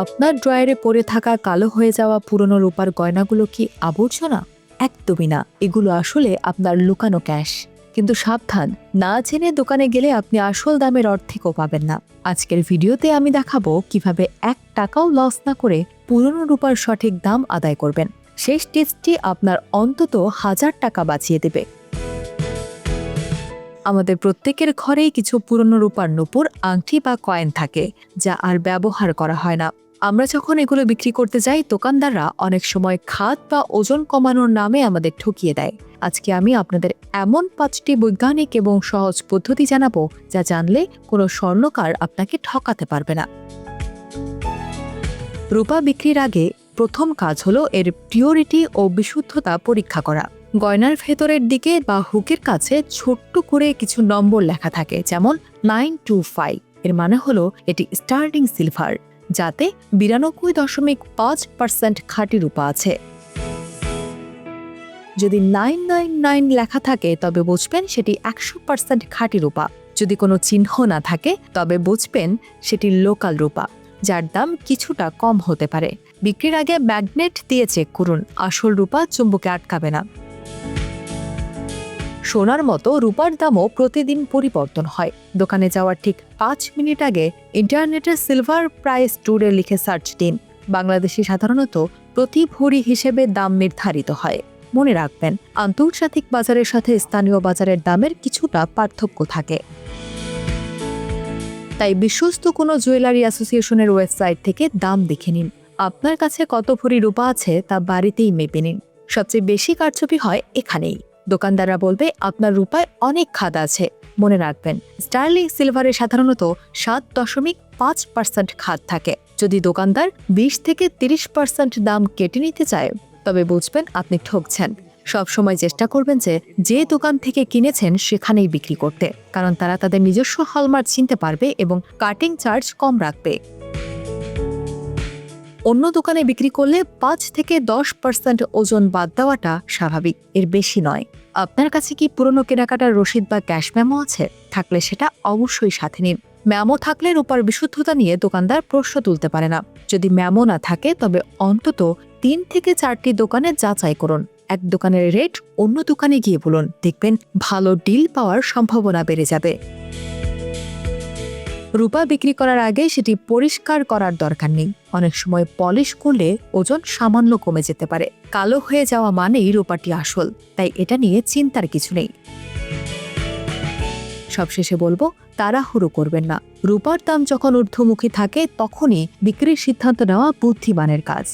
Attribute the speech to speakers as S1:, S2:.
S1: আপনার ড্রয়ারে পড়ে থাকা কালো হয়ে যাওয়া পুরনো রূপার গয়নাগুলো কি আবর্জনা? একদমই না, এগুলো আসলে আপনার লুকানো ক্যাশ। কিন্তু সাবধান, না জেনে দোকানে গেলে আপনি আসল দামের অর্ধেকও পাবেন না। আজকের ভিডিওতে আমি দেখাবো কিভাবে 1 টাকাও লস না করে পুরনো রূপার সঠিক দাম আদায় করবেন। শেষ টিপসটি আপনার অন্তত 1000 টাকা বাঁচিয়ে দেবে। আমাদের প্রত্যেকের ঘরেই কিছু পুরনো রূপার নূপুর, আংটি বা কয়েন থাকে যা আর ব্যবহার করা হয় না। আমরা যখন এগুলো বিক্রি করতে যাই, দোকানদাররা অনেক সময় খাত বা ওজন কমানোর নামে আমাদের ঠকিয়ে দেয়। আজকে আমি আপনাদের এমন 5টি বৈজ্ঞানিক এবং সহজ পদ্ধতি জানাবো যা জানলে কোনো স্বর্ণকার আপনাকে ঠকাতে পারবে না। রূপা বিক্রির আগে প্রথম কাজ হলো এর পিওরিটি ও বিশুদ্ধতা পরীক্ষা করা। গয়নার ভেতরের দিকে বা হুকের কাছে ছোট্ট করে কিছু নম্বর লেখা থাকে, যেমন 925। এর মানে হলো এটি স্টার্লিং সিলভার, যাতে 92.5% খাঁটি রূপা আছে। যদি 999 লেখা থাকে তবে বুঝবেন সেটি 100% খাঁটি রূপা। যদি কোনো চিহ্ন না থাকে তবে বুঝবেন সেটি লোকাল রূপা, যার দাম কিছুটা কম হতে পারে। বিক্রির আগে ম্যাগনেট দিয়ে চেক করুন, আসল রূপা চুম্বকে আটকাবে না। সোনার মতো রূপার দামও প্রতিদিন পরিবর্তন হয়। দোকানে যাওয়ার ঠিক 5 মিনিট আগে ইন্টারনেটে সিলভার প্রাইস ট্যুরে লিখে সার্চ দিন। বাংলাদেশে সাধারণত প্রতি ভরি হিসেবে দাম নির্ধারিত হয়। মনে রাখবেন, আন্তর্জাতিক বাজারের সাথে স্থানীয় বাজারের দামের কিছুটা পার্থক্য থাকে। তাই বিশ্বস্ত কোনো জুয়েলারি অ্যাসোসিয়েশনের ওয়েবসাইট থেকে দাম দেখে নিন। আপনার কাছে কত ভরি রূপা আছে তা বাড়িতেই মেপে নিন। সবচেয়ে বেশি কারচুপি হয় এখানেই। দোকানদাররা বলবে আপনার রূপায় অনেক খাদ আছে। মনে রাখবেন, স্টার্লিং সিলভারে সাধারণত 7.5% খাদ থাকে। যদি দোকানদার 20 থেকে 30% দাম কেটে নিতে চায় তবে বুঝবেন আপনি ঠকছেন। সবসময় চেষ্টা করবেন যে দোকান থেকে কিনেছেন সেখানেই বিক্রি করতে, কারণ তারা তাদের নিজস্ব হলমার্ক চিনতে পারবে এবং কাটিং চার্জ কম রাখবে। অন্য দোকানে বিক্রি করলে 5 থেকে 10% ওজন বাদ দেওয়াটা স্বাভাবিক, এর বেশি নয়। আপনার কাছে কি পুরনো কেনাকাটার রসিদ বা ক্যাশ মেমো আছে? থাকলে সেটা অবশ্যই সাথে নিন। মেমো থাকলে রূপার বিশুদ্ধতা নিয়ে দোকানদার প্রশ্ন তুলতে পারে না। যদি মেমো না থাকে তবে অন্তত 3 থেকে 4টি দোকানে যাচাই করুন। এক দোকানের রেট অন্য দোকানে গিয়ে বলুন, দেখবেন ভালো ডিল পাওয়ার সম্ভাবনা বেড়ে যাবে। রূপা বিক্রি করার আগে সেটি পরিষ্কার করার দরকার নেই। অনেক সময় পলিশ করলে ওজন সামান্য কমে যেতে পারে। কালো হয়ে যাওয়া মানেই রূপাটি আসল, তাই এটা নিয়ে চিন্তার কিছু নেই। সবশেষে বলবো, তাড়াহুড়ো করবেন না। রূপার দাম যখন ঊর্ধ্বমুখী থাকে তখনই বিক্রির সিদ্ধান্ত নেওয়া বুদ্ধিমানের কাজ।